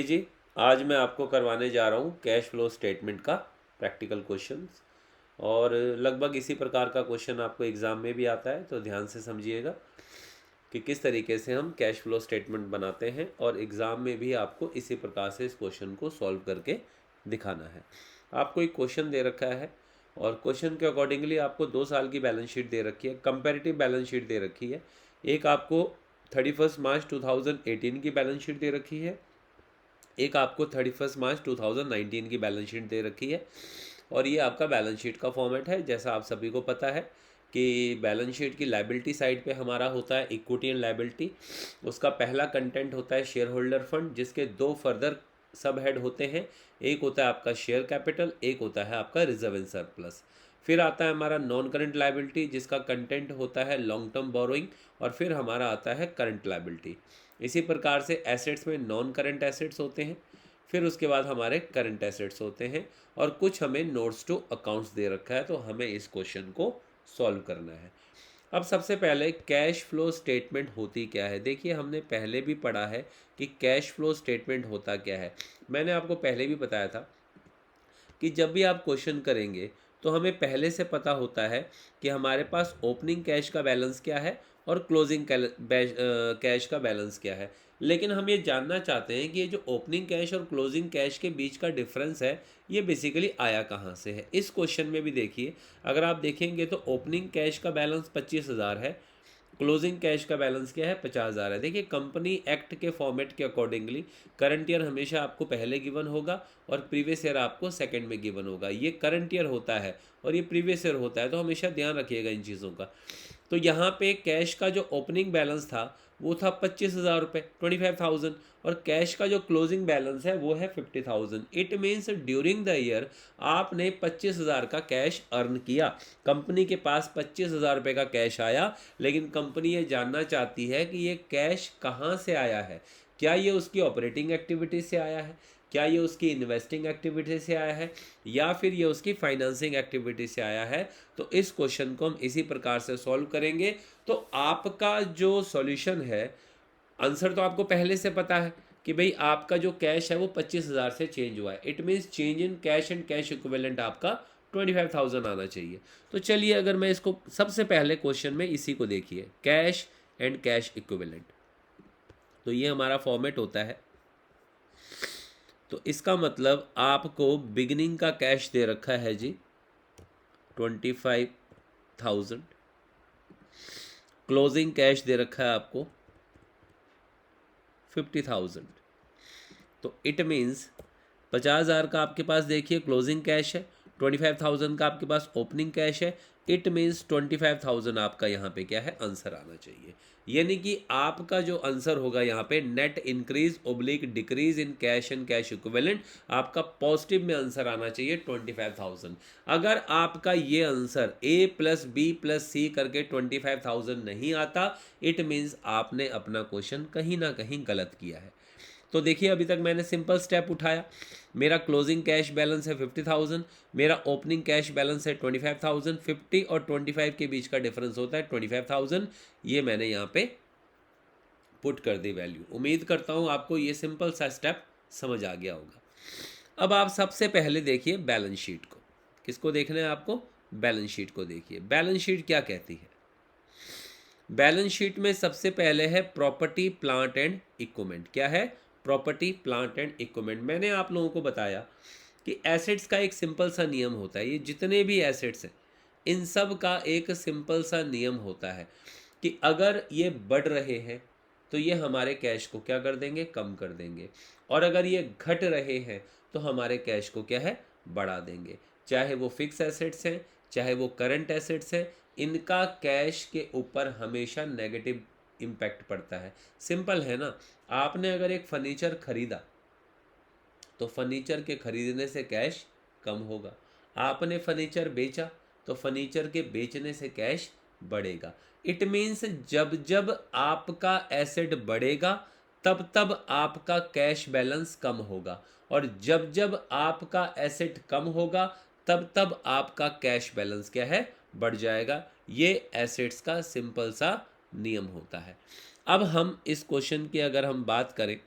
जी, आज मैं आपको करवाने जा रहा हूँ कैश फ्लो स्टेटमेंट का प्रैक्टिकल क्वेश्चंस। और लगभग इसी प्रकार का क्वेश्चन आपको एग्ज़ाम में भी आता है, तो ध्यान से समझिएगा कि किस तरीके से हम कैश फ्लो स्टेटमेंट बनाते हैं, और एग्ज़ाम में भी आपको इसी प्रकार से इस क्वेश्चन को सॉल्व करके दिखाना है। आपको एक क्वेश्चन दे रखा है और क्वेश्चन के अकॉर्डिंगली आपको 2 साल की बैलेंस शीट दे रखी है, कंपेरेटिव बैलेंस शीट दे रखी है। एक आपको 31 मार्च 2018 की बैलेंस शीट दे रखी है, एक आपको 31 मार्च 2019 की बैलेंस शीट दे रखी है। और ये आपका बैलेंस शीट का फॉर्मेट है। जैसा आप सभी को पता है कि बैलेंस शीट की लायबिलिटी साइड पे हमारा होता है इक्विटी एंड लायबिलिटी। उसका पहला कंटेंट होता है शेयर होल्डर फंड, जिसके दो फर्दर सब हेड होते हैं। एक होता है आपका शेयर कैपिटल, एक होता है आपका रिजर्व एंड सरप्लस। फिर आता है हमारा नॉन करंट लायबिलिटी, जिसका कंटेंट होता है लॉन्ग टर्म बोरोइंग। और फिर हमारा आता है करंट लायबिलिटी। इसी प्रकार से एसेट्स में नॉन करंट एसेट्स होते हैं, फिर उसके बाद हमारे करंट एसेट्स होते हैं, और कुछ हमें नोट्स टू अकाउंट्स दे रखा है, तो हमें इस क्वेश्चन को सॉल्व करना है। अब सबसे पहले कैश फ्लो स्टेटमेंट होती क्या है। देखिए, हमने पहले भी पढ़ा है कि कैश फ्लो स्टेटमेंट होता क्या है। मैंने आपको पहले भी बताया था कि जब भी आप क्वेश्चन करेंगे तो हमें पहले से पता होता है कि हमारे पास ओपनिंग कैश का बैलेंस क्या है और क्लोजिंग कैश का बैलेंस क्या है। लेकिन हम ये जानना चाहते हैं कि ये जो ओपनिंग कैश और क्लोजिंग कैश के बीच का डिफरेंस है, ये बेसिकली आया कहाँ से है। इस क्वेश्चन में भी देखिए, अगर आप देखेंगे तो ओपनिंग कैश का बैलेंस 25,000 है, क्लोजिंग कैश का बैलेंस क्या है, 50,000 है। देखिए, कंपनी एक्ट के फॉर्मेट के अकॉर्डिंगली करंट ईयर हमेशा आपको पहले गिवन होगा और प्रीवियस ईयर आपको सेकंड में गिवन होगा। ये करंट ईयर होता है और ये प्रीवियस ईयर होता है, तो हमेशा ध्यान रखिएगा इन चीज़ों का। तो यहाँ पे कैश का जो ओपनिंग बैलेंस था वो था 25,000 रुपये, 25,000। और कैश का जो क्लोजिंग बैलेंस है वो है 50,000। It means during the year आपने 25,000 का कैश अर्न किया। कंपनी के पास 25,000 रुपये का कैश आया, लेकिन कंपनी ये जानना चाहती है कि ये कैश कहाँ से आया है। क्या ये उसकी ऑपरेटिंग एक्टिविटी से आया है, क्या ये उसकी इन्वेस्टिंग एक्टिविटी से आया है, या फिर ये उसकी फाइनेंसिंग एक्टिविटी से आया है। तो इस क्वेश्चन को हम इसी प्रकार से सॉल्व करेंगे। तो आपका जो सॉल्यूशन है, आंसर तो आपको पहले से पता है कि भाई आपका जो कैश है वो 25,000 से चेंज हुआ है। It means change in cash and cash equivalent आपका 25,000 आना चाहिए। तो चलिए, अगर मैं इसको सबसे पहले क्वेश्चन में इसी को देखिए, कैश एंड कैश इक्विवेलेंट। तो ये हमारा फॉर्मेट होता है। तो इसका मतलब आपको बिगिनिंग का कैश दे रखा है जी 25,000, क्लोजिंग कैश दे रखा है आपको 50,000। तो इट मीन्स 50,000 का आपके पास देखिए क्लोजिंग कैश है, 25,000 का आपके पास ओपनिंग कैश है। इट मीन्स 25,000 आपका यहाँ पे क्या है, आंसर आना चाहिए। यानी कि आपका जो आंसर होगा यहाँ पे net increase oblique decrease in cash and cash equivalent, आपका पॉजिटिव में आंसर आना चाहिए 25,000। अगर आपका ये आंसर A+B+C करके 25,000 नहीं आता, इट मीन्स आपने अपना क्वेश्चन कहीं ना कहीं गलत किया है। तो देखिए, अभी तक मैंने सिंपल स्टेप उठाया। मेरा क्लोजिंग कैश बैलेंस है 50,000, मेरा ओपनिंग कैश बैलेंस है 25,000। 50 और 25 के बीच का डिफरेंस होता है 25,000। ये मैंने यहाँ पे पुट कर दी वैल्यू। उम्मीद करता हूँ आपको ये सिंपल सा स्टेप समझ आ गया होगा। अब आप सबसे पहले देखिए बैलेंस शीट को। किसको देखना है आपको? बैलेंस शीट को देखिए। बैलेंस शीट क्या कहती है? बैलेंस शीट में सबसे पहले है प्रॉपर्टी प्लांट एंड इक्विपमेंट। क्या है? Property plant and equipment. मैंने आप लोगों को बताया कि एसेट्स का एक सिंपल सा नियम होता है। ये जितने भी एसेट्स हैं, इन सब का एक सिंपल सा नियम होता है कि अगर ये बढ़ रहे हैं तो ये हमारे कैश को क्या कर देंगे, कम कर देंगे। और अगर ये घट रहे हैं तो हमारे कैश को क्या है, बढ़ा देंगे। चाहे वो फिक्स एसेट्स हैं, चाहे वो करंट एसेट्स हैं, इनका कैश के ऊपर हमेशा नेगेटिव इम्पैक्ट पड़ता है। सिंपल है ना। आपने अगर एक फर्नीचर खरीदा तो फर्नीचर के खरीदने से कैश कम होगा। आपने फर्नीचर बेचा तो फर्नीचर के बेचने से कैश बढ़ेगा। इट मीन्स जब जब आपका एसेट बढ़ेगा तब तब आपका कैश बैलेंस कम होगा, और जब जब आपका एसेट कम होगा तब तब आपका कैश बैलेंस क्या है, बढ़ जाएगा। ये एसेट्स का सिंपल सा नियम होता है। अब हम इस क्वेश्चन की अगर हम बात करें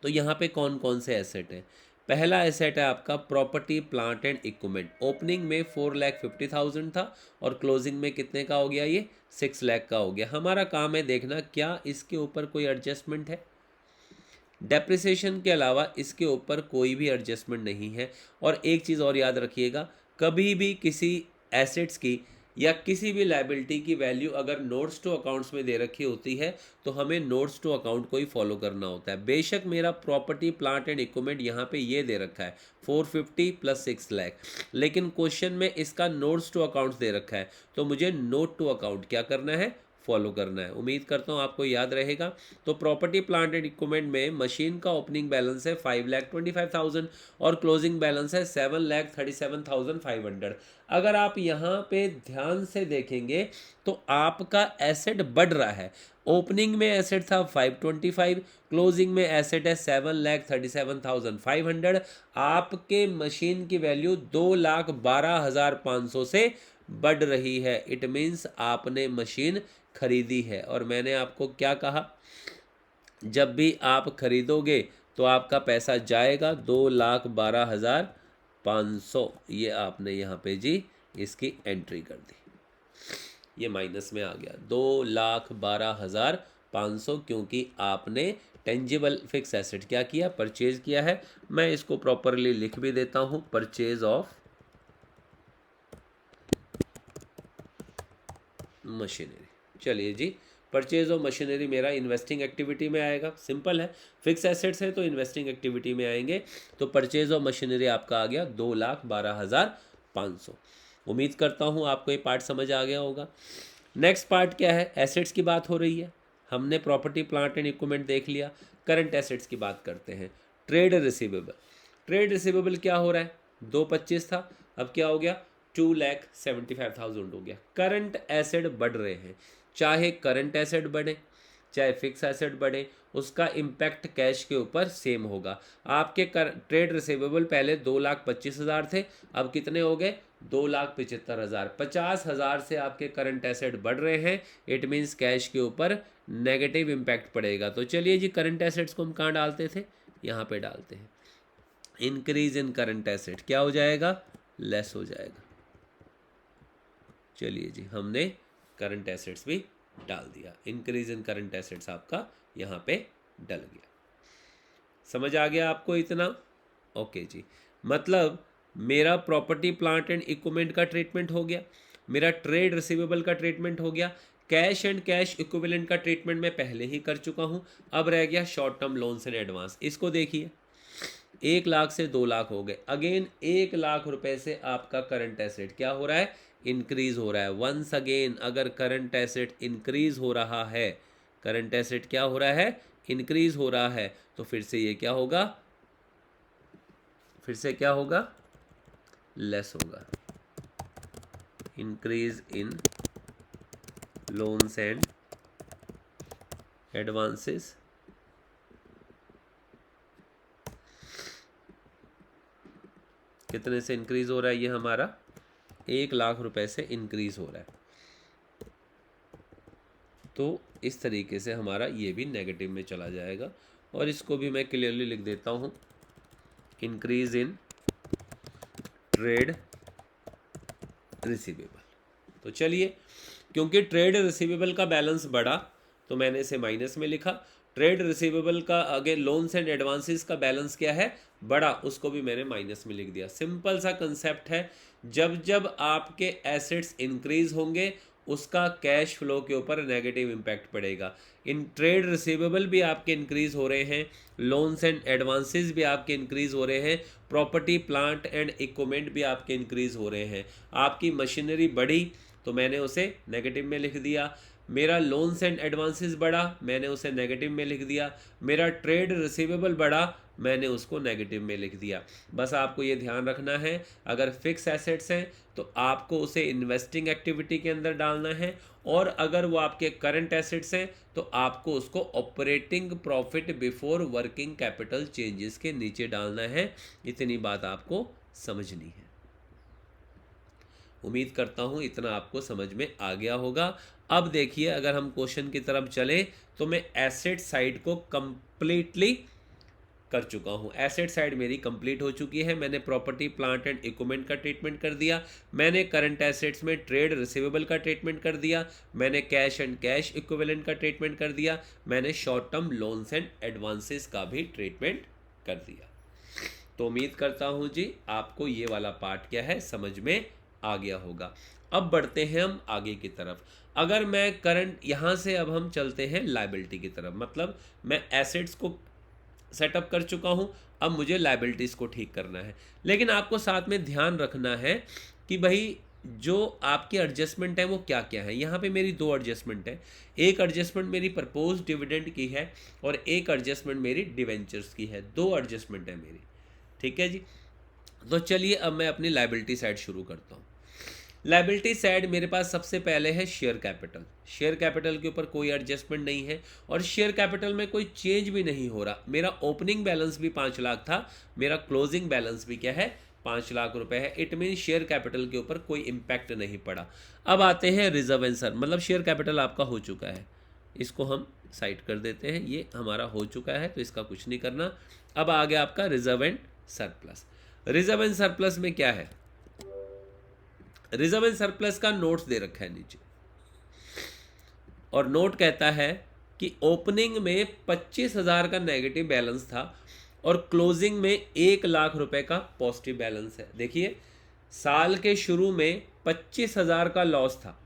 तो यहाँ पे कौन कौन से एसेट हैं? पहला एसेट है आपका property plant and equipment. Opening में 4,50,000 था और क्लोजिंग में कितने का हो गया? ये 6 लाख का हो गया। हमारा काम है देखना क्या इसके ऊपर कोई एडजस्टमेंट है। डेप्रिसिएशन के अलावा इसके ऊपर कोई भी एडजस्टमेंट नहीं है। और एक चीज़ और याद रखिएगा, कभी भी किसी एसेट्स की या किसी भी लाइबिलिटी की वैल्यू अगर नोट्स टू अकाउंट्स में दे रखी होती है तो हमें नोट्स टू अकाउंट को ही फॉलो करना होता है। बेशक मेरा प्रॉपर्टी प्लांट एंड इक्विपमेंट यहाँ पे ये दे रखा है 450 प्लस 6 लाख, लेकिन क्वेश्चन में इसका नोट्स टू अकाउंट्स दे रखा है, तो मुझे नोट टू अकाउंट क्या करना है? फॉलो करना है। उम्मीद करता हूँ आपको याद रहेगा। तो प्रॉपर्टी प्लांट एंड इक्विपमेंट में मशीन का ओपनिंग बैलेंस है 5,25,000 और क्लोजिंग बैलेंस है 7,37,500। अगर आप यहाँ पे ध्यान से देखेंगे तो आपका एसेट बढ़ रहा है। ओपनिंग में एसेट था 525, क्लोजिंग में एसेट है 7,37,500। आपके मशीन की वैल्यू 2,12,500 से बढ़ रही है। इट मीन्स आपने मशीन खरीदी है। और मैंने आपको क्या कहा, जब भी आप खरीदोगे तो आपका पैसा जाएगा 2,12,500। ये आपने यहाँ पे जी इसकी एंट्री कर दी, ये माइनस में आ गया 2,12,500, क्योंकि आपने टेंजिबल फिक्स एसेट क्या किया? परचेज किया है। मैं इसको प्रॉपरली लिख भी देता हूँ, परचेज ऑफ मशीनरी। चलिए जी, परचेज ऑफ मशीनरी मेरा इन्वेस्टिंग एक्टिविटी में आएगा। सिंपल है, फिक्स एसेट्स है तो इन्वेस्टिंग एक्टिविटी में आएंगे। तो परचेज ऑफ मशीनरी आपका आ गया 2,12,500। उम्मीद करता हूँ आपको ये पार्ट समझ आ गया होगा। नेक्स्ट पार्ट क्या है? एसेट्स की बात हो रही है, हमने प्रॉपर्टी प्लांट एंड इक्विपमेंट देख लिया। करंट एसेट्स की बात करते हैं। Trade receivable. ट्रेड रिसीवेबल क्या हो रहा है? 225 था, अब क्या हो गया? 2,75,000 हो गया। करंट एसेट बढ़ रहे हैं, चाहे करंट एसेट बढ़े चाहे फिक्स एसेट बढ़े, उसका इम्पैक्ट कैश के ऊपर सेम होगा। आपके ट्रेड रिसीवेबल पहले 2,25,000 थे, अब कितने हो गए? 2,75,000। 50,000 से आपके करंट एसेट बढ़ रहे हैं। इट मीन्स कैश के ऊपर नेगेटिव इम्पैक्ट पड़ेगा। तो चलिए जी, करंट एसेट्स को हम कहाँ डालते थे? यहाँ पे डालते हैं। इंक्रीज इन करंट एसेट क्या हो जाएगा? लेस हो जाएगा। चलिए जी, हमने करंट एसेट्स भी डाल दिया। इंक्रीज इन करंट एसेट्स आपका यहाँ पे डल गया। समझ आ गया आपको इतना? ओके जी, मतलब मेरा प्रॉपर्टी प्लांट एंड इक्विपमेंट का ट्रीटमेंट हो गया, मेरा ट्रेड रिसीवेबल का ट्रीटमेंट हो गया, कैश एंड कैश इक्विवेलेंट का ट्रीटमेंट मैं पहले ही कर चुका हूँ। अब रह गया short term loans and advance. इसको देखिए, 1 लाख से 2 लाख हो गए। अगेन 1 लाख रुपए से आपका करंट एसेट क्या हो रहा है? इंक्रीज हो रहा है। वंस अगेन, अगर करंट एसेट इंक्रीज हो रहा है, करंट एसेट क्या हो रहा है? इंक्रीज हो रहा है, तो फिर से ये क्या होगा? फिर से क्या होगा? लेस होगा। Increase in loans and advances कितने से इंक्रीज हो रहा है? ये हमारा 1 लाख रुपए से इंक्रीज हो रहा है। तो इस तरीके से हमारा ये भी नेगेटिव में चला जाएगा। और इसको भी मैं क्लियरली लिख देता हूँ, इंक्रीज इन ट्रेड रिसीवेबल। तो चलिए, क्योंकि ट्रेड रिसीवेबल का बैलेंस बढ़ा तो मैंने इसे माइनस में लिखा। ट्रेड रिसीवेबल का आगे लोन्स एंड एडवांसेस का बैलेंस क्या है? बढ़ा, उसको भी मैंने माइनस में लिख दिया। सिंपल सा कंसेप्ट है, जब जब आपके एसेट्स इंक्रीज होंगे उसका कैश फ्लो के ऊपर नेगेटिव इम्पैक्ट पड़ेगा। इन ट्रेड रिसीवेबल भी आपके इंक्रीज हो रहे हैं, लोन्स एंड एडवांसेस भी आपके इंक्रीज हो रहे हैं, प्रॉपर्टी प्लांट एंड इक्विपमेंट भी आपके इंक्रीज हो रहे हैं। आपकी मशीनरी बढ़ी तो मैंने उसे नेगेटिव में लिख दिया। मेरा लोन्स एंड एडवांसेस बढ़ा, मैंने उसे नेगेटिव में लिख दिया। मेरा ट्रेड रिसीवेबल बढ़ा, मैंने उसको नेगेटिव में लिख दिया। बस आपको ये ध्यान रखना है, अगर फिक्स एसेट्स हैं तो आपको उसे इन्वेस्टिंग एक्टिविटी के अंदर डालना है, और अगर वो आपके करंट एसेट्स हैं तो आपको उसको operating profit before working capital changes के नीचे डालना है। इतनी बात आपको समझनी है। उम्मीद करता हूँ इतना आपको समझ में आ गया होगा। अब देखिए, अगर हम क्वेश्चन की तरफ चलें तो मैं एसेट साइड को कंप्लीटली कर चुका हूँ। एसेट साइड मेरी कंप्लीट हो चुकी है। मैंने प्रॉपर्टी प्लांट एंड इक्विपमेंट का ट्रीटमेंट कर दिया, मैंने करंट एसेट्स में ट्रेड रिसीवेबल का ट्रीटमेंट कर दिया, मैंने कैश एंड कैश इक्विवेलेंट का ट्रीटमेंट कर दिया, मैंने short term loans and advances का भी ट्रीटमेंट कर दिया। तो उम्मीद करता हूँ जी आपको ये वाला पार्ट क्या है समझ में आ गया होगा। अब बढ़ते हैं हम आगे की तरफ। अगर मैं करंट यहाँ से अब हम चलते हैं लायबिलिटी की तरफ, मतलब मैं एसेट्स को सेटअप कर चुका हूँ, अब मुझे लायबिलिटीज़ को ठीक करना है। लेकिन आपको साथ में ध्यान रखना है कि भाई जो आपकी एडजस्टमेंट है वो क्या क्या है। यहाँ पे मेरी दो एडजस्टमेंट है, एक एडजस्टमेंट मेरी प्रपोज डिविडेंड की है और एक एडजस्टमेंट मेरी डिवेंचर्स की है। दो एडजस्टमेंट है मेरी, ठीक है जी। तो चलिए अब मैं अपनी लायबिलिटी साइड शुरू करता हूँ। लायबिलिटी साइड मेरे पास सबसे पहले है शेयर कैपिटल। शेयर कैपिटल के ऊपर कोई एडजस्टमेंट नहीं है और शेयर कैपिटल में कोई चेंज भी नहीं हो रहा। मेरा ओपनिंग बैलेंस भी 5 लाख था, मेरा क्लोजिंग बैलेंस भी क्या है 5 लाख रुपए है। इट मीन शेयर कैपिटल के ऊपर कोई इम्पैक्ट नहीं पड़ा। अब आते हैं रिजर्व एंड सर, मतलब शेयर कैपिटल आपका हो चुका है, इसको हम साइड कर देते हैं, ये हमारा हो चुका है तो इसका कुछ नहीं करना। अब आ गया आपका reserve and surplus. Reserve and surplus में क्या है, रिजर्व एंड सरप्लस का नोट्स दे रखा है नीचे और नोट कहता है कि ओपनिंग में 25,000 का नेगेटिव बैलेंस था और क्लोजिंग में 1 लाख रुपए का पॉजिटिव बैलेंस है। देखिए साल के शुरू में 25,000 का लॉस था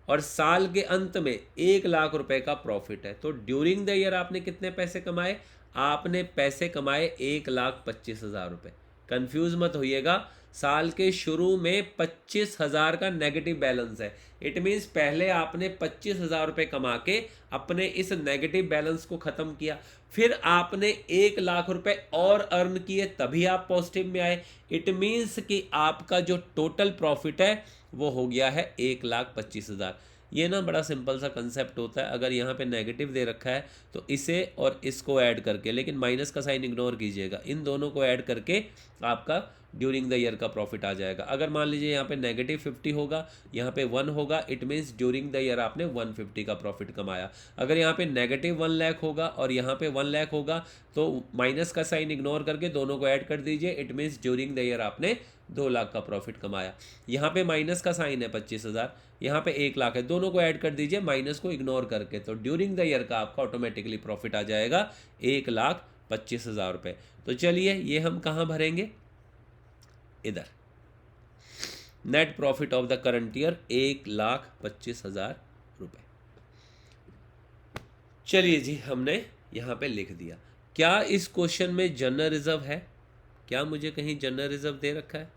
और साल के अंत में 1 लाख रुपए का प्रॉफिट है। तो ड्यूरिंग द ईयर आपने कितने पैसे कमाए, आपने पैसे कमाए 1,25,000 रुपए। कंफ्यूज मत होइएगा, साल के शुरू में 25,000 का नेगेटिव बैलेंस है। इट मीन्स पहले आपने 25,000 रुपये कमा के अपने इस नेगेटिव बैलेंस को ख़त्म किया, फिर आपने 1 लाख रुपए और अर्न किए, तभी आप पॉजिटिव में आए। इट मीन्स कि आपका जो टोटल प्रॉफिट है वो हो गया है 1,25,000। ये ना बड़ा सिंपल सा कंसेप्ट होता है। अगर यहाँ पे नेगेटिव दे रखा है तो इसे और इसको ऐड करके, लेकिन माइनस का साइन इग्नोर कीजिएगा, इन दोनों को ऐड करके आपका ड्यूरिंग द ईयर का प्रॉफिट आ जाएगा। अगर मान लीजिए यहाँ पे नेगेटिव 50 होगा, यहाँ पे 1 होगा, it means during the year आपने 150 का प्रॉफिट कमाया। अगर यहाँ पे नेगेटिव 1 लाख होगा और यहाँ पे 1 लाख होगा तो माइनस का साइन इग्नोर करके दोनों को ऐड कर दीजिए, it means during the year आपने 2 लाख का प्रॉफिट कमाया। यहाँ पे माइनस का साइन है 25,000, यहाँ पे 1 लाख है, दोनों को ऐड कर दीजिए माइनस को इग्नोर करके, तो ड्यूरिंग द ईयर का आपका ऑटोमेटिकली प्रॉफिट आ जाएगा 1,25,000 रुपये। तो चलिए ये हम कहाँ भरेंगे, इधर। Net profit of the current year 1,25,000 रुपये। चलिए जी हमने यहाँ पे लिख दिया। क्या इस क्वेश्चन में जनरल रिजर्व है, क्या मुझे कहीं जनरल रिजर्व दे रखा है,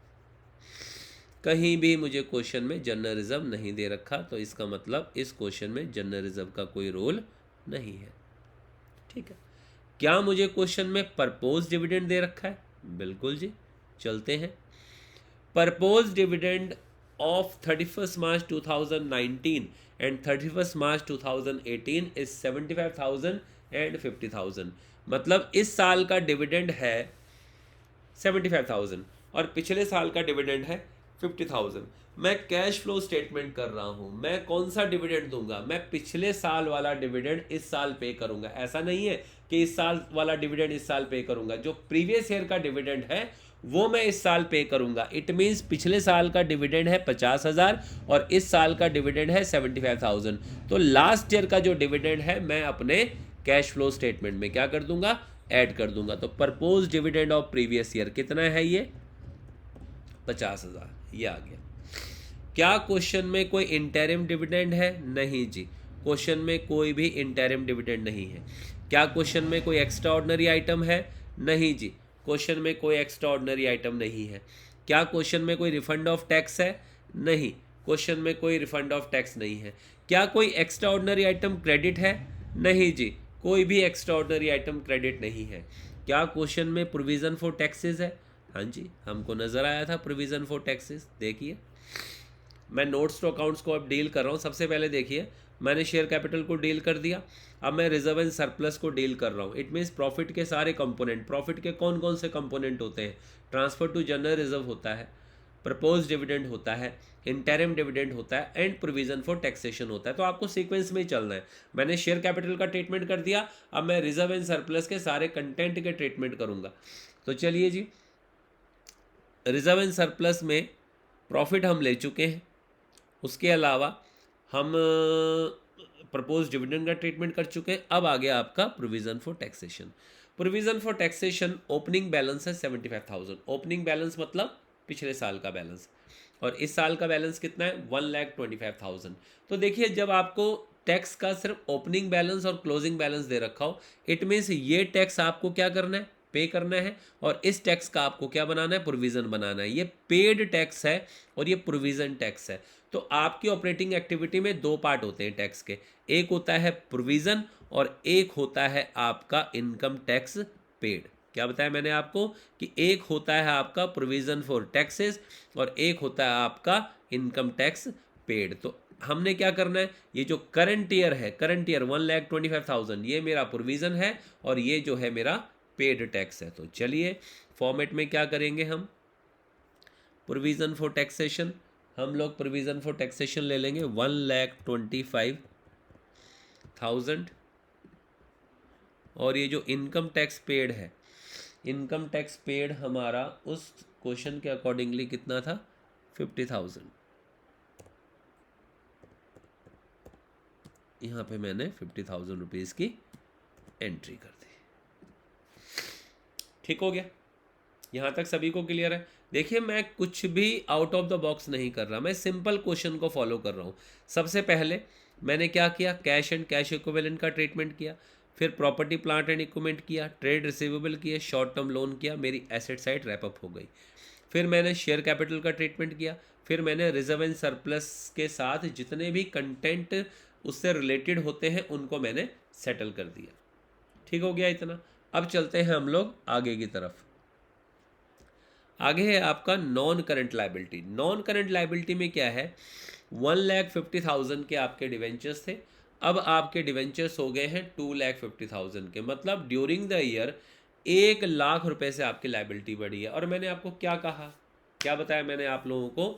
कहीं भी मुझे क्वेश्चन में जनरल रिजर्व नहीं दे रखा, तो इसका मतलब इस क्वेश्चन में जनरल रिजर्व का कोई रोल नहीं है, ठीक है। क्या मुझे क्वेश्चन में परपोज डिविडेंड दे रखा है, बिल्कुल जी, चलते हैं। Proposed dividend of 31 March 2019 and 31 March 2018 is 75,000 and 50,000। मतलब इस साल का डिविडेंड है 75,000 और पिछले साल का डिविडेंड है 50,000। मैं कैश फ्लो स्टेटमेंट कर रहा हूं, मैं कौन सा डिविडेंड दूंगा, मैं पिछले साल वाला डिविडेंड इस साल पे करूंगा। ऐसा नहीं है कि इस साल वाला डिविडेंड इस साल पे करूंगा, जो प्रीवियस ईयर का डिविडेंड है वो मैं इस साल पे करूंगा। इट मीन्स पिछले साल का डिविडेंड है 50,000 और इस साल का डिविडेंड है 75,000। तो लास्ट ईयर का जो डिविडेंड है मैं अपने कैश फ्लो स्टेटमेंट में क्या कर दूंगा, ऐड कर दूंगा। तो proposed dividend of previous year कितना है, ये 50,000, ये आ गया। क्या क्वेश्चन में कोई इंटरिम डिविडेंड है, नहीं जी, क्वेश्चन में कोई भी इंटरिम डिविडेंड नहीं है। क्या क्वेश्चन में कोई एक्स्ट्रा ऑर्डिनरी आइटम है, नहीं जी, क्वेश्चन में कोई एक्स्ट्रा ऑर्डिनरी आइटम नहीं है। क्या क्वेश्चन में कोई रिफंड ऑफ टैक्स है, नहीं, क्वेश्चन में कोई रिफंड ऑफ टैक्स नहीं है। क्या कोई एक्स्ट्रा ऑर्डिनरी आइटम क्रेडिट है, नहीं जी, कोई भी एक्स्ट्रा ऑर्डिनरी आइटम क्रेडिट नहीं है। क्या क्वेश्चन में प्रोविजन फॉर टैक्सेस है, हाँ जी, हमको नजर आया था प्रोविजन फॉर टैक्सेस। देखिए मैं नोट्स टू अकाउंट्स को अब डील कर रहा हूँ। सबसे पहले देखिए मैंने शेयर कैपिटल को डील कर दिया, अब मैं रिजर्व एंड सरप्लस को डील कर रहा हूँ। इट मीन्स प्रॉफिट के सारे कंपोनेंट, प्रॉफिट के कौन कौन से कंपोनेंट होते हैं, ट्रांसफर टू जनरल रिजर्व होता है, प्रपोज डिविडेंड होता है, इंटरिम डिविडेंड होता है एंड प्रोविजन फॉर टैक्सेशन होता है। तो आपको सीक्वेंस में ही चलना है। मैंने शेयर कैपिटल का ट्रीटमेंट कर दिया, अब मैं रिजर्व एंड सरप्लस के सारे कंटेंट के ट्रीटमेंट करूंगा। तो चलिए जी, रिजर्व एंड सरप्लस में प्रॉफिट हम ले चुके हैं, उसके अलावा हम प्रपोज डिविडेंड का ट्रीटमेंट कर चुके हैं। अब आ गया आपका provision for taxation. Provision for taxation, opening balance है 75,000। ओपनिंग बैलेंस मतलब पिछले साल का बैलेंस, और इस साल का बैलेंस कितना है 1,25,000। तो देखिए, जब आपको टैक्स का सिर्फ ओपनिंग बैलेंस और क्लोजिंग बैलेंस दे रखा हो, इट मीन्स ये टैक्स आपको क्या करना है, पे करना है, और इस टैक्स का आपको क्या बनाना है, प्रोविजन बनाना है। ये पेड टैक्स है और ये प्रोविजन टैक्स है। तो आपकी ऑपरेटिंग एक्टिविटी में दो पार्ट होते हैं टैक्स के, एक होता है प्रोविजन और एक होता है आपका इनकम टैक्स पेड। क्या बताया मैंने आपको कि एक होता है आपका प्रोविजन फॉर टैक्सेस और एक होता है आपका इनकम टैक्स पेड। तो हमने क्या करना है, ये जो करंट ईयर है, करंट ईयर 1,25,000, ये मेरा प्रोविजन है और ये जो है मेरा पेड टैक्स है। तो चलिए फॉर्मेट में क्या करेंगे हम, प्रोविजन फॉर टैक्सेशन, हम लोग प्रोविजन फॉर टैक्सेशन ले लेंगे 1,25,000, और ये जो इनकम टैक्स पेड है, इनकम टैक्स पेड हमारा उस क्वेश्चन के अकॉर्डिंगली कितना था, 50,000। यहाँ पे मैंने 50,000 रुपीज़ की एंट्री कर दी। ठीक हो गया, यहाँ तक सभी को क्लियर है। देखिए, मैं कुछ भी आउट ऑफ द बॉक्स नहीं कर रहा, मैं सिंपल क्वेश्चन को फॉलो कर रहा हूँ। सबसे पहले मैंने क्या किया, कैश एंड कैश इक्विवेलेंट का ट्रीटमेंट किया, फिर प्रॉपर्टी प्लांट एंड इक्विपमेंट किया, ट्रेड रिसीवेबल किए, शॉर्ट टर्म लोन किया, मेरी एसेट साइड रैपअप हो गई। फिर मैंने शेयर कैपिटल का ट्रीटमेंट किया, फिर मैंने रिजर्व एंड सरप्लस के साथ जितने भी कंटेंट उससे रिलेटेड होते हैं उनको मैंने सेटल कर दिया। ठीक हो गया इतना। अब चलते हैं हम लोग आगे की तरफ। आगे है आपका non current liability. Non current liability में क्या है, 1,50,000 के आपके डिवेंचर्स थे, अब आपके डिवेंचर्स हो गए हैं 2,50,000 के। मतलब ड्यूरिंग द ईयर 1,00,000 रुपए से आपकी लायबिलिटी बढ़ी है। और मैंने आपको क्या कहा, क्या बताया मैंने आप लोगों को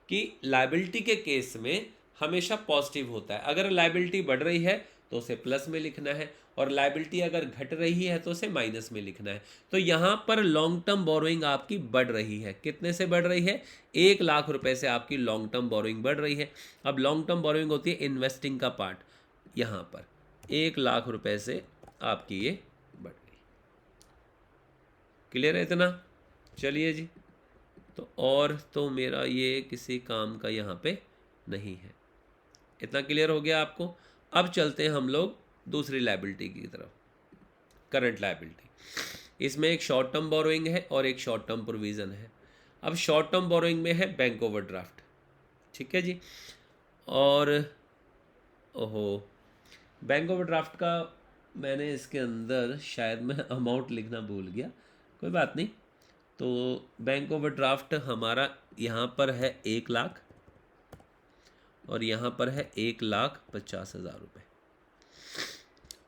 कि लायबिलिटी के केस में हमेशा पॉजिटिव होता है। अगर लायबिलिटी बढ़ रही है तो उसे प्लस में लिखना है, और लायबिलिटी अगर घट रही है तो उसे माइनस में लिखना है। तो यहाँ पर लॉन्ग टर्म बोरोइंग आपकी बढ़ रही है। कितने से बढ़ रही है, 1,00,000 रुपए से आपकी लॉन्ग टर्म बोरोइंग बढ़ रही है। अब लॉन्ग टर्म बोरोइंग होती है इन्वेस्टिंग का पार्ट, यहाँ पर 1,00,000 रुपए से आपकी ये बढ़ गई। क्लियर है इतना। चलिए जी, तो और तो मेरा ये किसी काम का यहाँ पे नहीं है। इतना क्लियर हो गया आपको। अब चलते हैं हम लोग दूसरी लायबिलिटी की तरफ, करंट लायबिलिटी। इसमें एक शॉर्ट टर्म बोरोइंग है और एक शॉर्ट टर्म प्रोविज़न है। अब शॉर्ट टर्म बोरोइंग में है बैंक ओवरड्राफ्ट, ठीक है जी। और ओहो, बैंक ओवरड्राफ्ट का मैंने इसके अंदर शायद मैं अमाउंट लिखना भूल गया, कोई बात नहीं। तो बैंक ओवरड्राफ्ट हमारा यहाँ पर है 1,00,000 और यहाँ पर है 1,50,000 रुपये।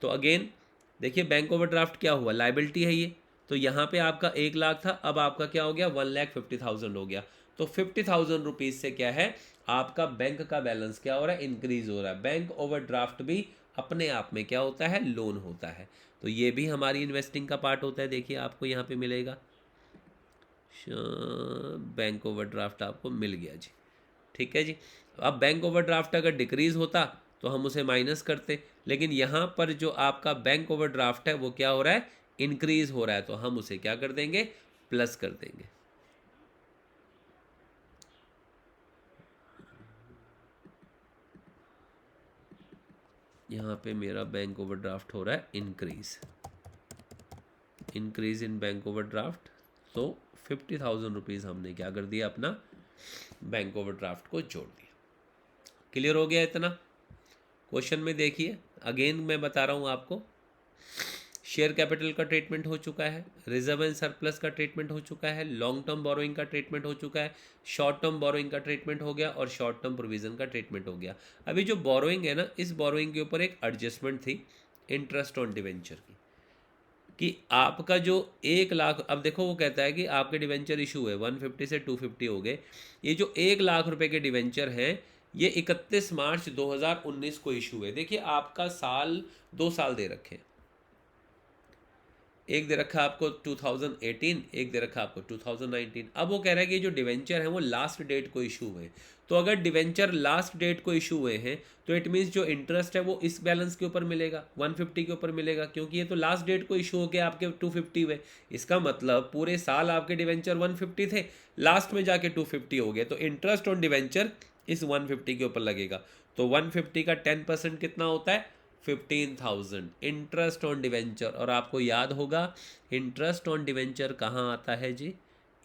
तो अगेन देखिए, बैंक ओवरड्राफ्ट क्या हुआ, लायबिलिटी है ये, तो यहाँ पे आपका 1,00,000 था, अब आपका क्या हो गया 1,50,000 हो गया। तो 50,000 रुपीज़ से क्या है, आपका बैंक का बैलेंस क्या हो रहा है, इंक्रीज हो रहा है। बैंक ओवरड्राफ्ट भी अपने आप में क्या होता है, लोन होता है। तो ये भी हमारी इन्वेस्टिंग का पार्ट होता है। देखिए आपको यहाँ पे मिलेगा बैंक ओवरड्राफ्ट, आपको मिल गया जी, ठीक है जी। अब बैंक ओवरड्राफ्ट अगर डिक्रीज होता तो हम उसे माइनस करते, लेकिन यहाँ पर जो आपका बैंक ओवरड्राफ्ट है वो क्या हो रहा है, इंक्रीज हो रहा है, तो हम उसे क्या कर देंगे, प्लस कर देंगे। यहाँ पे मेरा बैंक ओवरड्राफ्ट हो रहा है increase, increase in bank overdraft. तो 50,000 रुपीज़ हमने क्या कर दिया, अपना बैंक ओवरड्राफ्ट को जोड़ दिया। क्लियर हो गया इतना। क्वेश्चन में देखिए, अगेन मैं बता रहा हूँ आपको, शेयर कैपिटल का ट्रीटमेंट हो चुका है, रिजर्व एंड सरप्लस का ट्रीटमेंट हो चुका है, लॉन्ग टर्म बोरोइंग का ट्रीटमेंट हो चुका है, शॉर्ट टर्म बोरोइंग का ट्रीटमेंट हो गया और शॉर्ट टर्म प्रोविजन का ट्रीटमेंट हो गया। अभी जो बोरोइंग है ना, इस बोरोइंग के ऊपर एक एडजस्टमेंट थी इंटरेस्ट ऑन डिवेंचर की। कि आपका जो 1 लाख, अब देखो वो कहता है कि आपके डिवेंचर इशू है 150 से 250 हो गए, ये जो 1 लाख रुपए के डिवेंचर हैं ये 31 मार्च 2019 को इशू है। देखिए आपका साल 2 साल दे रखे हैं, एक दे रखा आपको 2018, एक दे रखा आपको 2019। अब वो कह रहा है कि जो डिवेंचर है वो लास्ट डेट को इशू हुए, तो अगर डिवेंचर लास्ट डेट को इशू हुए हैं तो इट मीन्स जो इंटरेस्ट है वो इस बैलेंस के ऊपर मिलेगा, 150 के ऊपर मिलेगा, क्योंकि ये तो लास्ट डेट को इशू होकर आपके 250 हुए। इसका मतलब पूरे साल आपके डिवेंचर 150 थे, लास्ट में जाके 250 हो गए, तो इंटरेस्ट ऑन डिवेंचर इस 150 के ऊपर लगेगा। तो 150 का 10% कितना होता है, 15,000 इंटरेस्ट ऑन डिवेंचर। और आपको याद होगा इंटरेस्ट ऑन डिवेंचर कहाँ आता है जी,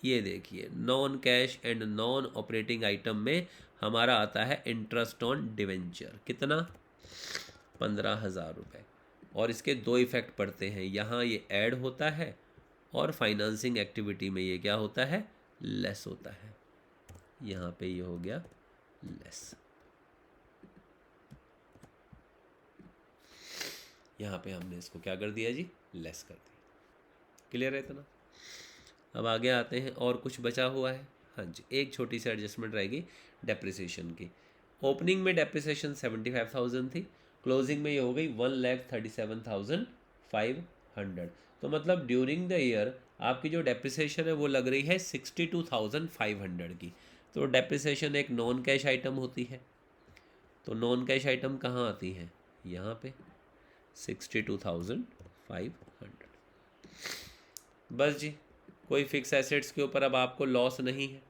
ये देखिए non cash and non operating item में हमारा आता है इंटरेस्ट ऑन डिवेंचर, कितना, 15,000 रुपये। और इसके दो इफेक्ट पड़ते हैं, यहाँ ये ऐड होता है और फाइनेंसिंग एक्टिविटी में ये क्या होता है, लेस होता है। यहाँ पे ये हो गया लेस, यहाँ पे हमने इसको क्या कर दिया जी, लेस कर दिया। क्लियर है इतना। अब आगे आते हैं, और कुछ बचा हुआ है। हाँ जी, एक छोटी सी एडजस्टमेंट रहेगी डेप्रिसिएशन की। ओपनिंग में डेप्रिसिएशन 75,000 थी, क्लोजिंग में ये हो गई 1,37,500। तो मतलब ड्यूरिंग द ईयर आपकी जो डेप्रिसिएशन है वो लग रही है 62,500 की। तो डेप्रिसिएशन एक नॉन कैश आइटम होती है, तो नॉन कैश आइटम कहाँ आती है, यहाँ पे 62,500। बस जी, कोई फिक्स एसेट्स के ऊपर अब आपको लॉस नहीं है।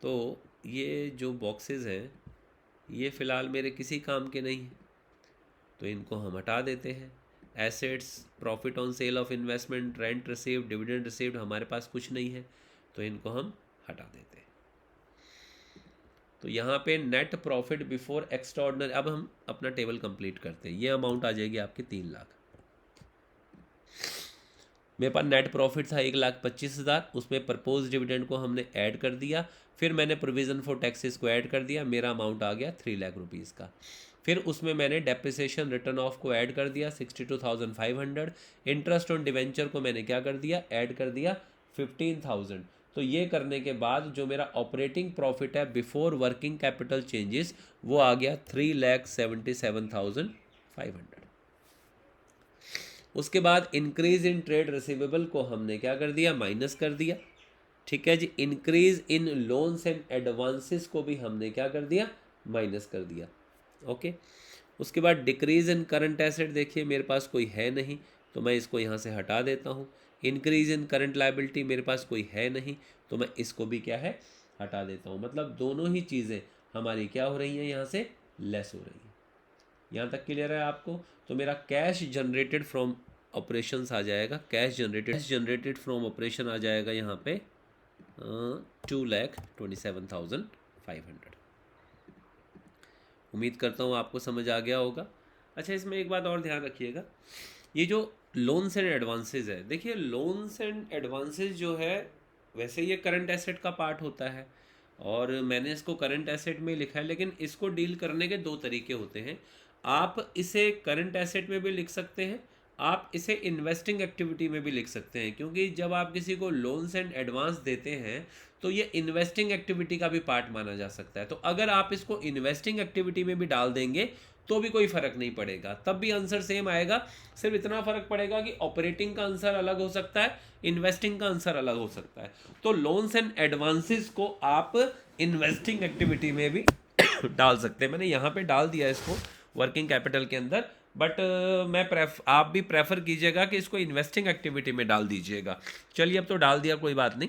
तो ये जो बॉक्सेस हैं ये फ़िलहाल मेरे किसी काम के नहीं हैं, तो इनको हम हटा देते हैं। Assets, profit on sale of investment, rent received, dividend received, हमारे पास कुछ नहीं है, तो इनको हम हटा देते हैं। तो यहाँ पे नेट प्रॉफिट बिफोर एक्स्ट्राऑर्डिनरी, अब हम अपना टेबल कंप्लीट करते हैं। ये अमाउंट आ जाएगी आपकी 3 लाख। मेरे पास नेट प्रॉफिट था 1,25,000, उसमें प्रपोज डिविडेंड को हमने ऐड कर दिया, फिर मैंने प्रोविज़न फॉर टैक्सेस को ऐड कर दिया, मेरा अमाउंट आ गया 3 लाख रुपीज़ का। फिर उसमें मैंने डेप्रिसिएशन रिटर्न ऑफ को ऐड कर दिया 62,500, इंटरेस्ट ऑन डिवेंचर को मैंने क्या कर दिया, ऐड कर दिया 15,000। तो ये करने के बाद जो मेरा ऑपरेटिंग प्रॉफिट है बिफोर वर्किंग कैपिटल चेंजेस वो आ गया 3,77,500। उसके बाद इंक्रीज इन ट्रेड रिसीवेबल को हमने क्या कर दिया, माइनस कर दिया। ठीक है जी, increase in loans and advances को भी हमने क्या कर दिया, माइनस कर दिया। ओके, उसके बाद डिक्रीज इन करंट एसेट, देखिए मेरे पास कोई है नहीं, तो मैं इसको यहाँ से हटा देता हूँ। इंक्रीज इन करंट लायबिलिटी, मेरे पास कोई है नहीं, तो मैं इसको भी क्या है, हटा देता हूँ। मतलब दोनों ही चीज़ें हमारी क्या हो रही हैं, यहाँ से लेस हो रही हैं। यहाँ तक क्लियर है आपको। तो मेरा कैश जनरेटेड फ्रॉम ऑपरेशंस आ जाएगा, कैश जनरेटेड फ्रॉम ऑपरेशन आ जाएगा यहाँ पे 2,27,500। उम्मीद करता हूँ आपको समझ आ गया होगा। अच्छा, इसमें एक बात और ध्यान रखिएगा, ये जो लोन्स एंड एडवांसेस है, देखिए लोन्स एंड एडवांसेस जो है वैसे ये करंट एसेट का पार्ट होता है और मैंने इसको करंट एसेट में लिखा है, लेकिन इसको डील करने के दो तरीके होते हैं। आप इसे करंट एसेट में भी लिख सकते हैं, आप इसे इन्वेस्टिंग एक्टिविटी में भी लिख सकते हैं, क्योंकि जब आप किसी को लोन्स एंड एडवांस देते हैं तो ये इन्वेस्टिंग एक्टिविटी का भी पार्ट माना जा सकता है। तो अगर आप इसको इन्वेस्टिंग एक्टिविटी में भी डाल देंगे तो भी कोई फ़र्क नहीं पड़ेगा, तब भी आंसर सेम आएगा। सिर्फ इतना फ़र्क पड़ेगा कि ऑपरेटिंग का आंसर अलग हो सकता है, इन्वेस्टिंग का आंसर अलग हो सकता है। तो लोन्स एंड एडवांसेस को आप इन्वेस्टिंग एक्टिविटी में भी डाल सकते हैं। मैंने यहाँ पे डाल दिया इसको वर्किंग कैपिटल के अंदर, बट आप भी प्रेफर कीजिएगा कि इसको इन्वेस्टिंग एक्टिविटी में डाल दीजिएगा। चलिए, अब तो डाल दिया, कोई बात नहीं।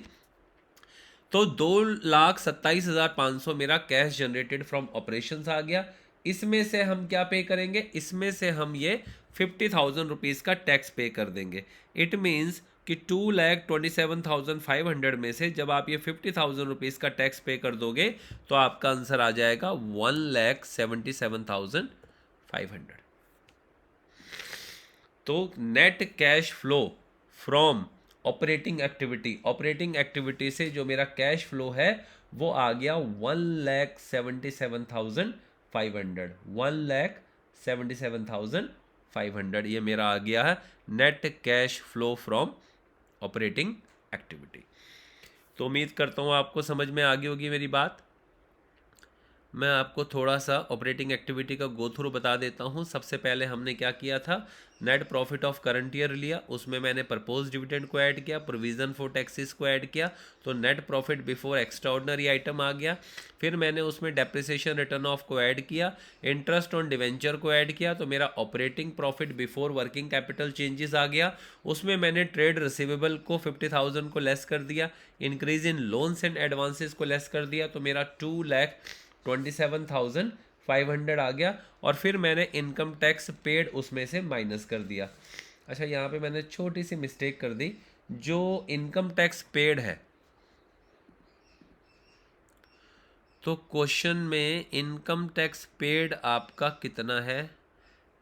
तो 2,27,500 मेरा कैश जनरेटेड फ्रॉम ऑपरेशंस आ गया। इसमें से हम क्या पे करेंगे, इसमें से हम ये 50,000 रुपीज़ का टैक्स पे कर देंगे। इट मीन्स कि 2,27,500 में से जब आप ये 50,000 रुपीज़ का टैक्स पे कर दोगे तो आपका आंसर आ जाएगा 1,77,500। तो net cash flow from operating activity से जो मेरा कैश फ्लो है वो आ गया 1,77,500, 1,77,500। 500, ये मेरा आ गया है net cash flow from operating activity. तो उम्मीद करता हूँ आपको समझ में आ गई होगी मेरी बात। मैं आपको थोड़ा सा ऑपरेटिंग एक्टिविटी का गो थ्रू बता देता हूँ। सबसे पहले हमने क्या किया था, net profit of current year लिया, उसमें मैंने प्रपोज डिविडेंड को ऐड किया, प्रोविजन फॉर टैक्सेस को ऐड किया, तो net profit before extraordinary item आ गया। फिर मैंने उसमें डेप्रिसिएशन रिटर्न ऑफ को ऐड किया, इंटरेस्ट ऑन डिवेंचर को ऐड किया, तो मेरा operating profit before working capital changes आ गया। उसमें मैंने ट्रेड रिसीवेबल को 50,000 को लेस कर दिया, increase in loans and advances को लेस कर दिया, तो मेरा 2,27,500 आ गया। और फिर मैंने इनकम टैक्स पेड उसमें से माइनस कर दिया। अच्छा, यहाँ पे मैंने छोटी सी मिस्टेक कर दी, जो इनकम टैक्स पेड है, तो क्वेश्चन में इनकम टैक्स पेड आपका कितना है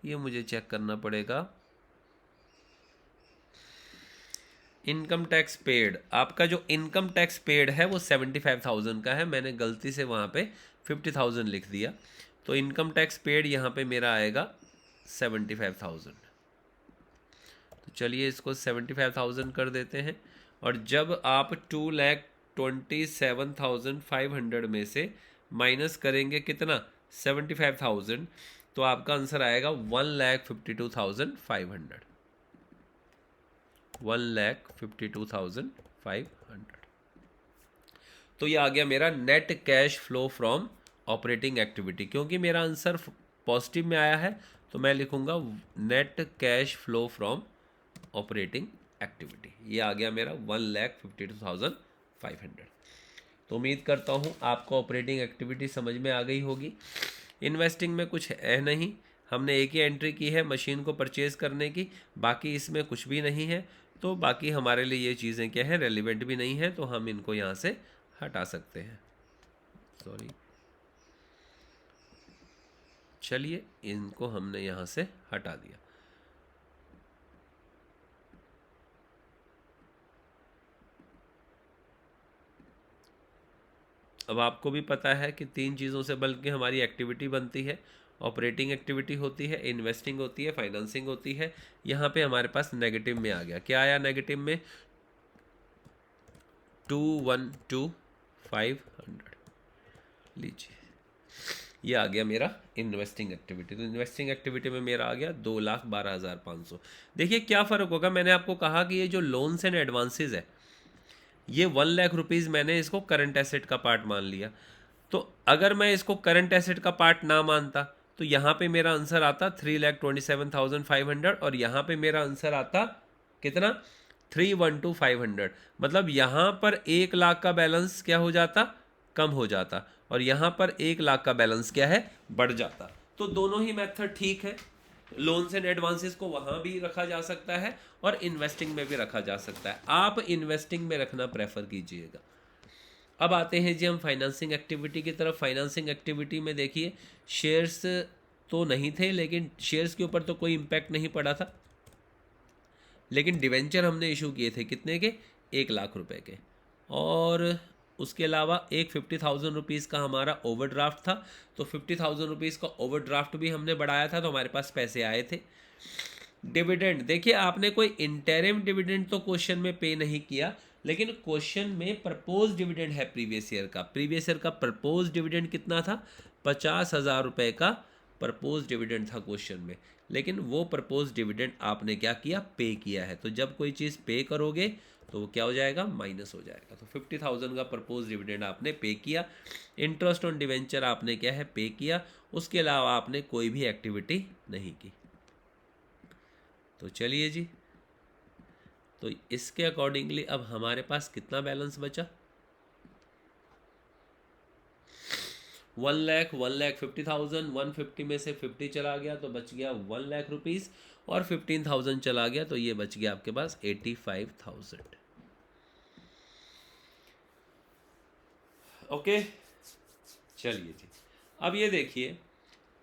ये मुझे चेक करना पड़ेगा। इनकम टैक्स पेड, आपका जो इनकम टैक्स पेड है वो 75,000 का है, मैंने गलती से वहाँ पे 50,000 लिख दिया, तो इनकम टैक्स पेड यहाँ पे मेरा आएगा 75,000। तो चलिए इसको 75,000 कर देते हैं। और जब आप 2,27,500 में से माइनस करेंगे कितना, 75,000, तो आपका आंसर आएगा 1,52,500, 1,52,500। तो ये आ गया मेरा net cash flow from operating activity. क्योंकि मेरा आंसर पॉजिटिव में आया है तो मैं लिखूंगा net cash flow from operating activity. ये आ गया मेरा 1,52,500। तो उम्मीद करता हूँ आपको ऑपरेटिंग एक्टिविटी समझ में आ गई होगी। इन्वेस्टिंग में कुछ है नहीं, हमने एक ही एंट्री की है मशीन को परचेज़ करने की, बाकी इसमें कुछ भी नहीं है। तो बाकी हमारे लिए ये चीज़ें क्या है, रेलिवेंट भी नहीं है, तो हम इनको यहाँ से हटा सकते हैं। सॉरी, चलिए इनको हमने यहाँ से हटा दिया। अब आपको भी पता है कि 3 चीज़ों से बल्कि हमारी एक्टिविटी बनती है। ऑपरेटिंग एक्टिविटी होती है, इन्वेस्टिंग होती है, फाइनेंसिंग होती है। यहाँ पे हमारे पास नेगेटिव में आ गया, क्या आया नेगेटिव में, 2,12,500। लीजिए ये आ गया मेरा इन्वेस्टिंग एक्टिविटी। तो इन्वेस्टिंग एक्टिविटी में मेरा आ गया 2,12,500। देखिए क्या फ़र्क होगा, मैंने आपको कहा कि ये जो लोन्स एंड एडवांसेस है, ये 1,00,000 रुपीज़ मैंने इसको करंट एसेट का पार्ट मान लिया। तो अगर मैं इसको करंट एसेट का पार्ट ना मानता तो यहाँ पे मेरा आंसर आता 3,27,500 और यहाँ पे मेरा आंसर आता कितना, 3,12,500। मतलब यहाँ पर 1,00,000 का बैलेंस क्या हो जाता, कम हो जाता, और यहाँ पर 1,00,000 का बैलेंस क्या है, बढ़ जाता। तो दोनों ही मेथड ठीक है, लोन्स एंड एडवांसेस को वहाँ भी रखा जा सकता है और इन्वेस्टिंग में भी रखा जा सकता है। आप इन्वेस्टिंग में रखना प्रेफर कीजिएगा। अब आते हैं जी हम फाइनेंसिंग एक्टिविटी की तरफ। फाइनेंसिंग एक्टिविटी में देखिए शेयर्स तो नहीं थे, लेकिन शेयर्स के ऊपर तो कोई इम्पैक्ट नहीं पड़ा था, लेकिन डिवेंचर हमने इशू किए थे कितने के, 1,00,000 रुपए के। और उसके अलावा एक 50,000 रुपीज़ का हमारा ओवरड्राफ्ट था, तो 50,000 रुपीज़ का ओवरड्राफ्ट भी हमने बढ़ाया था, तो हमारे पास पैसे आए थे। डिविडेंड, देखिए आपने कोई इंटरिम डिविडेंड तो क्वेश्चन में पे नहीं किया, लेकिन क्वेश्चन में प्रपोज डिविडेंड है प्रीवियस ईयर का। प्रीवियस ईयर का प्रपोज डिविडेंड कितना था, 50,000 रुपये का प्रपोज डिविडेंड था क्वेश्चन में, लेकिन वो प्रपोज डिविडेंड आपने क्या किया, पे किया है। तो जब कोई चीज़ पे करोगे तो वो क्या हो जाएगा, माइनस हो जाएगा। तो 50,000 का प्रपोज डिविडेंड आपने पे किया। इंटरेस्ट ऑन डिवेंचर आपने क्या है, पे किया। उसके अलावा आपने कोई भी एक्टिविटी नहीं की। तो चलिए जी, तो इसके अकॉर्डिंगली अब हमारे पास कितना बैलेंस बचा, 1,00,000, 1,50,000, 150 में से 50 चला गया तो बच गया 1,00,000 रुपीज़, और 15,000 चला गया तो ये बच गया आपके पास 85,000। ओके, चलिए जी, अब ये देखिए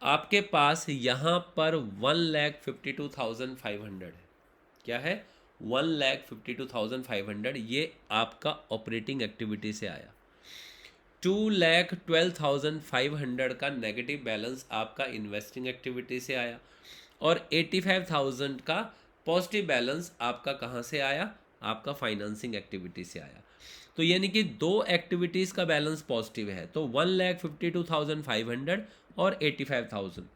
आपके पास यहाँ पर 1,52,500 है। क्या है, 1,52,500, ये आपका ऑपरेटिंग एक्टिविटी से आया। 2,12,500 का नेगेटिव बैलेंस आपका इन्वेस्टिंग एक्टिविटी से आया। और 85,000 का पॉजिटिव बैलेंस आपका कहाँ से आया, आपका फाइनेंसिंग एक्टिविटी से आया। तो यानी कि दो एक्टिविटीज़ का बैलेंस पॉजिटिव है, तो 1,52,500 और 85,000,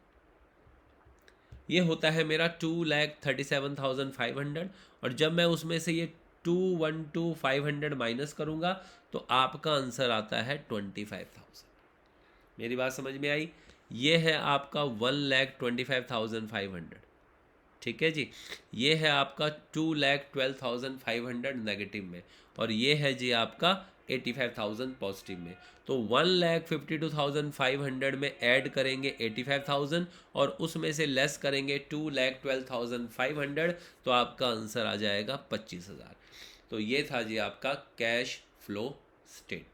ये होता है मेरा 2,37,500। और जब मैं उसमें से ये 212,500 माइनस करूँगा तो आपका आंसर आता है 25,000। मेरी बात समझ में आई? ये है आपका 1,25,500, ठीक है जी। ये है आपका 2,12,500 नेगेटिव में, और ये है जी आपका 85,000 पॉजिटिव में। तो 1,52,500 में ऐड करेंगे 85,000 और उसमें से लेस करेंगे 2,12,500, तो आपका आंसर आ जाएगा 25,000। तो ये था जी आपका कैश फ्लो स्टेटमेंट।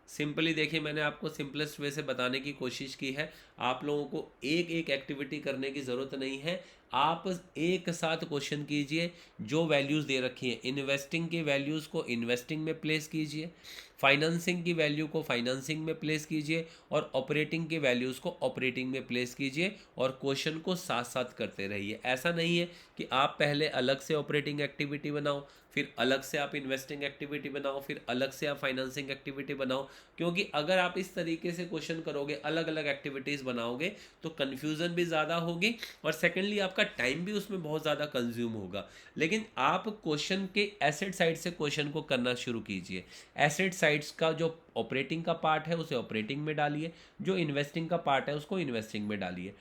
सिंपली देखिए, मैंने आपको सिंपलेस्ट वे से बताने की कोशिश की है। आप लोगों को एक एक एक्टिविटी करने की ज़रूरत नहीं है, आप एक साथ क्वेश्चन कीजिए। जो वैल्यूज़ दे रखी हैं, इन्वेस्टिंग की वैल्यूज़ को इन्वेस्टिंग में प्लेस कीजिए, फाइनेंसिंग की वैल्यू को फाइनेंसिंग में प्लेस कीजिए, और ऑपरेटिंग की वैल्यूज़ को ऑपरेटिंग में प्लेस कीजिए, और क्वेश्चन को साथ साथ करते रहिए। ऐसा नहीं है कि आप पहले अलग से ऑपरेटिंग एक्टिविटी बनाओ, फिर अलग से आप इन्वेस्टिंग एक्टिविटी बनाओ, फिर अलग से आप फाइनेंसिंग एक्टिविटी बनाओ। क्योंकि अगर आप इस तरीके से क्वेश्चन करोगे, अलग अलग एक्टिविटीज़ बनाओगे, तो कन्फ्यूज़न भी ज़्यादा होगी, और सेकेंडली आपका टाइम भी उसमें बहुत ज़्यादा कंज्यूम होगा। लेकिन आप क्वेश्चन के एसेट साइड से क्वेश्चन को करना शुरू कीजिए। एसेट साइड्स का जो ऑपरेटिंग का पार्ट है उसे ऑपरेटिंग में डालिए, जो इन्वेस्टिंग का पार्ट है उसको इन्वेस्टिंग में डालिए।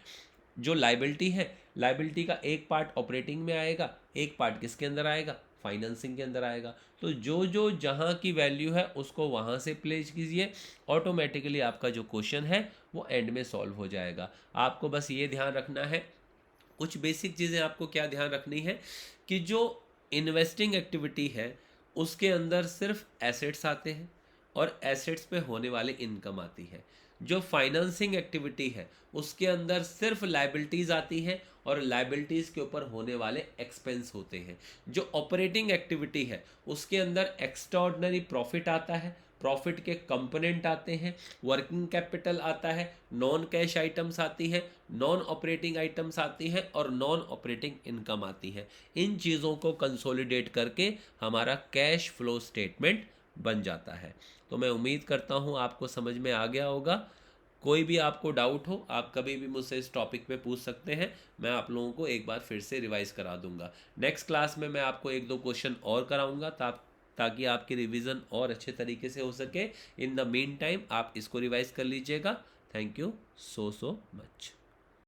जो लाइबिलिटी है, लाइबिलिटी का एक पार्ट ऑपरेटिंग में आएगा, एक पार्ट किसके अंदर आएगा, फाइनेंसिंग के अंदर आएगा। तो जो जो जहाँ की वैल्यू है उसको वहाँ से प्लेस कीजिए, ऑटोमेटिकली आपका जो क्वेश्चन है वो एंड में सॉल्व हो जाएगा। आपको बस ये ध्यान रखना है, कुछ बेसिक चीज़ें आपको क्या ध्यान रखनी है, कि जो इन्वेस्टिंग एक्टिविटी है उसके अंदर सिर्फ एसेट्स आते हैं और एसेट्स पे होने वाले इनकम आती है। जो फाइनेंसिंग एक्टिविटी है उसके अंदर सिर्फ लाइबिलिटीज़ आती हैं और लाइबिलिटीज़ के ऊपर होने वाले एक्सपेंस होते हैं। जो ऑपरेटिंग एक्टिविटी है उसके अंदर एक्स्ट्राऑर्डिनरी प्रॉफिट आता है, प्रॉफिट के कंपोनेंट आते हैं, वर्किंग कैपिटल आता है, नॉन कैश आइटम्स आती हैं, नॉन ऑपरेटिंग आइटम्स आती हैं, और नॉन ऑपरेटिंग इनकम आती है। इन चीज़ों को कंसोलिडेट करके हमारा कैश फ्लो स्टेटमेंट बन जाता है। तो मैं उम्मीद करता हूँ आपको समझ में आ गया होगा। कोई भी आपको डाउट हो, आप कभी भी मुझसे इस टॉपिक पे पूछ सकते हैं। मैं आप लोगों को एक बार फिर से रिवाइज करा दूंगा। नेक्स्ट क्लास में मैं आपको एक दो क्वेश्चन और कराऊंगा ताकि आपकी रिवीजन और अच्छे तरीके से हो सके। इन द मीन टाइम आप इसको रिवाइज कर लीजिएगा। Thank you so much.